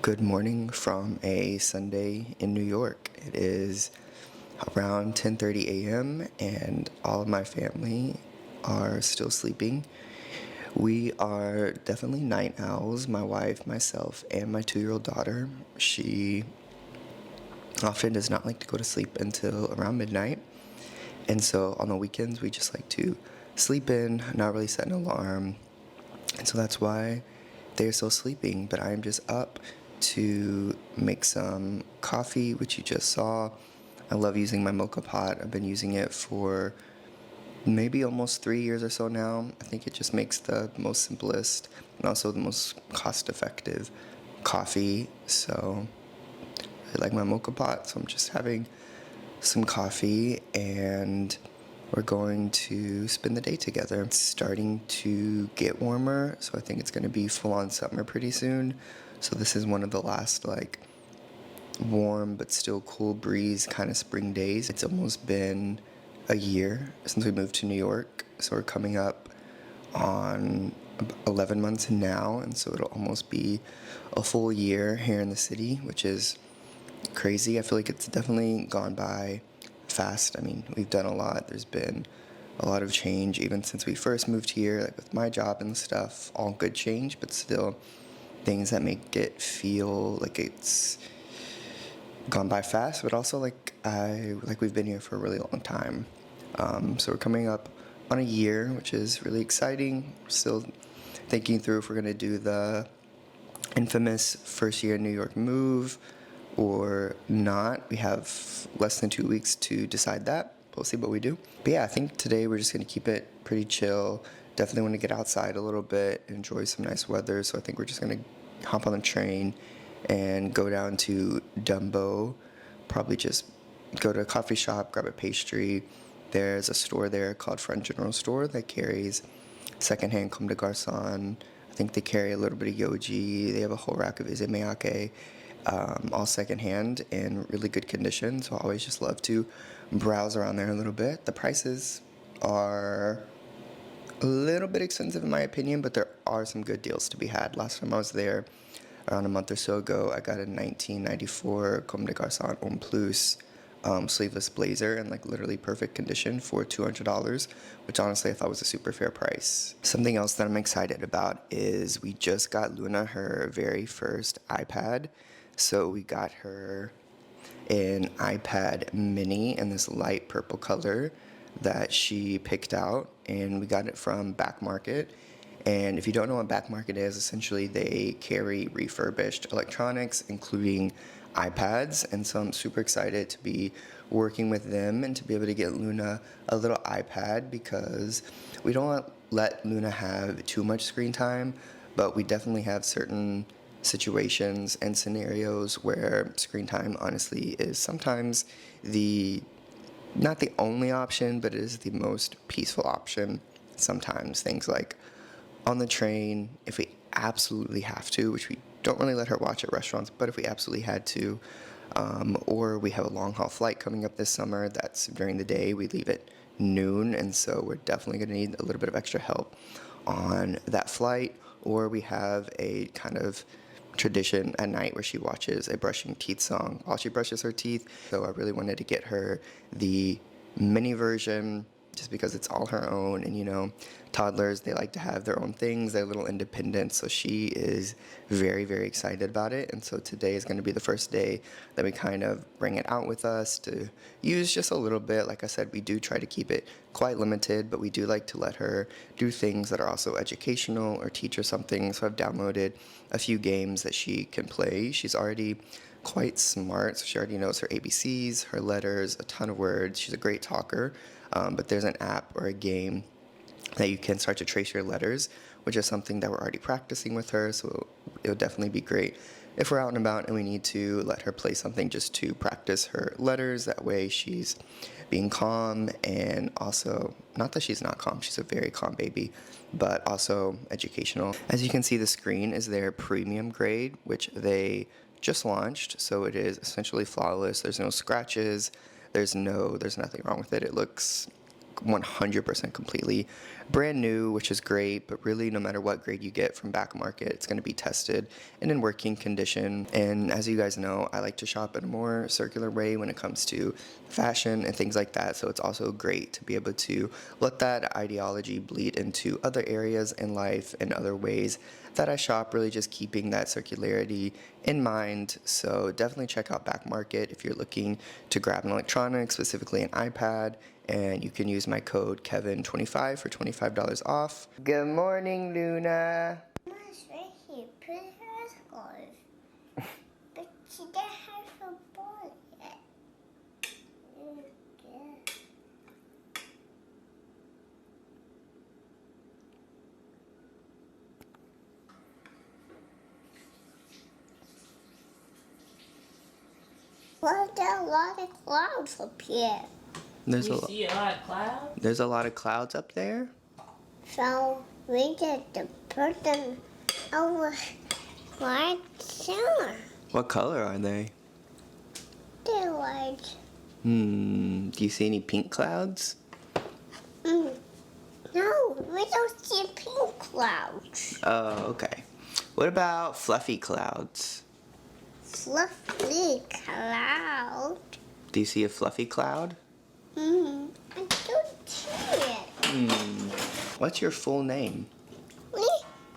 Good morning from a Sunday in New York. It is around 10:30 a.m. and all of my family are still sleeping. We are definitely night owls, my wife, myself, and my 2-year-old daughter. She often does not like to go to sleep until around midnight. And so on the weekends, we just like to sleep in, not really set an alarm. And so that's why they're still sleeping. But I'm just up to make some coffee, which you just saw. I love using my mocha pot. I've been using it for maybe almost 3 years or so now. I think it just makes the most simplest and also the most cost effective coffee. So I like my mocha pot. So I'm just having some coffee and we're going to spend the day together. It's starting to get warmer, so I think it's going to be full on summer pretty soon. So this is one of the last warm but still cool breeze kind of spring days. It's almost been a year since we moved to New York, so we're coming up on 11 months now, and so it'll almost be a full year here in the city, which is crazy. I feel like it's definitely gone by fast. I mean, we've done a lot. There's been a lot of change even since we first moved here, like with my job and stuff. All good change, but still things that make it feel like it's gone by fast, but also like we've been here for a really long time. So we're coming up on a year, which is really exciting. We're still thinking through if we're gonna do the infamous first year New York move or not. We have less than 2 weeks to decide that. We'll see what we do. But yeah, I think today we're just gonna keep it pretty chill. Definitely want to get outside a little bit, enjoy some nice weather. So I think we're just gonna hop on the train and go down to Dumbo. Probably just go to a coffee shop, grab a pastry. There's a store there called Front General Store that carries secondhand comme des garçons. I think they carry a little bit of Yoji. They have a whole rack of Issey Miyake, all secondhand in really good condition. So I always just love to browse around there a little bit. The prices are a little bit expensive in my opinion, but there are some good deals to be had. Last time I was there, around a month or so ago, I got a 1994 Comme des Garçons Homme Plus sleeveless blazer in like literally perfect condition for $200, which honestly I thought was a super fair price. Something else that I'm excited about is we just got Luna her very first iPad. So we got her an iPad mini in this light purple color that she picked out, and we got it from Back Market. And if you don't know what Back Market is, essentially they carry refurbished electronics, including iPads. And so I'm super excited to be working with them and to be able to get Luna a little iPad, because we don't let Luna have too much screen time, but we definitely have certain situations and scenarios where screen time honestly is sometimes the not the only option, but it is the most peaceful option. Sometimes things like on the train, if we absolutely have to, which we don't really let her watch at restaurants, but if we absolutely had to, or we have a long haul flight coming up this summer that's during the day, we leave at noon, and so we're definitely going to need a little bit of extra help on that flight. Or we have a kind of tradition at night where she watches a brushing teeth song while she brushes her teeth. So I really wanted to get her the mini version just because it's all her own, and toddlers, they like to have their own things, they're a little independent, so she is very, very excited about it. And so today is going to be the first day that we kind of bring it out with us to use just a little bit. Like I said, we do try to keep it quite limited, but we do like to let her do things that are also educational or teach her something. So I've downloaded a few games that she can play. She's already quite smart, so she already knows her ABCs, her letters, a ton of words. She's a great talker, but there's an app or a game that you can start to trace your letters, which is something that we're already practicing with her. So it would definitely be great if we're out and about and we need to let her play something just to practice her letters. That way she's being calm, and also, not that she's not calm, she's a very calm baby, but also educational. As you can see, the screen is their premium grade, which they just launched, so it is essentially flawless. There's no scratches, there's nothing wrong with it. It looks 100% completely brand new, which is great, but really no matter what grade you get from Back Market, it's going to be tested and in working condition. And as you guys know, I like to shop in a more circular way when it comes to fashion and things like that, so it's also great to be able to let that ideology bleed into other areas in life and other ways that I shop, really just keeping that circularity in mind. So definitely check out Back Market if you're looking to grab an electronic, specifically an iPad, and you can use my code Kevin25 for $25 off. Good morning, Luna. Mom's right here. Put her scarf. But she didn't have her ball yet. Okay. Well, there are a lot of clouds up here. There's You see a lot of clouds? There's a lot of clouds up there. So we get to put them over right there. What color are they? They're white. Do you see any pink clouds? No, we don't see pink clouds. Oh, okay. What about fluffy clouds? Fluffy cloud. Do you see a fluffy cloud? I don't see it. What's your full name? Me,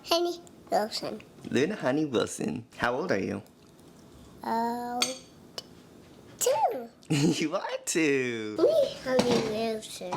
Henny Wilson. Luna Honey Wilson. How old are you? 2. You are 2. Me, Henny Wilson.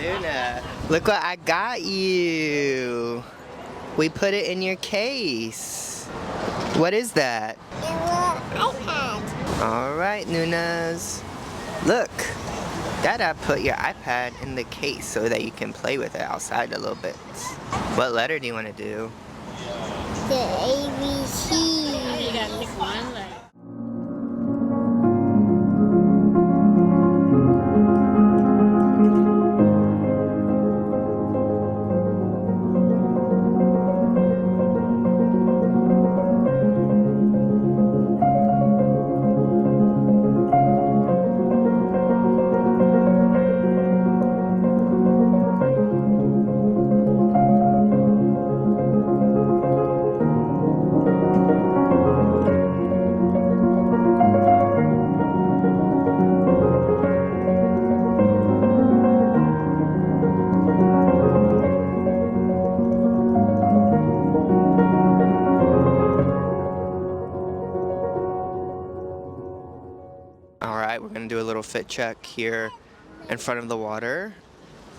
Luna, look what I got you. We put it in your case. What is that? It was iPad. All right, Nunas. Look, Dada put your iPad in the case so that you can play with it outside a little bit. What letter do you want to do? The ABC. You gotta pick one letter. Alright, we're going to do a little fit check here in front of the water.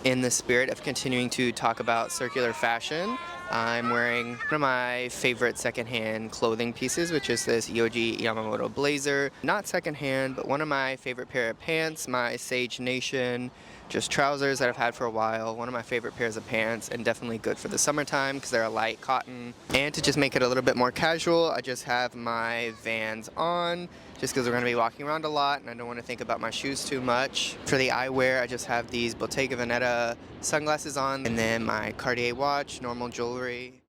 In the spirit of continuing to talk about circular fashion, I'm wearing one of my favorite secondhand clothing pieces, which is this Yohji Yamamoto blazer. Not secondhand, but one of my favorite pair of pants, my Sage Nation, just trousers that I've had for a while. One of my favorite pairs of pants, and definitely good for the summertime because they're a light cotton. And to just make it a little bit more casual, I just have my Vans on, just because we're going to be walking around a lot and I don't want to think about my shoes too much. For the eyewear, I just have these Bottega Veneta sunglasses on, and then my Cartier watch, normal jewelry.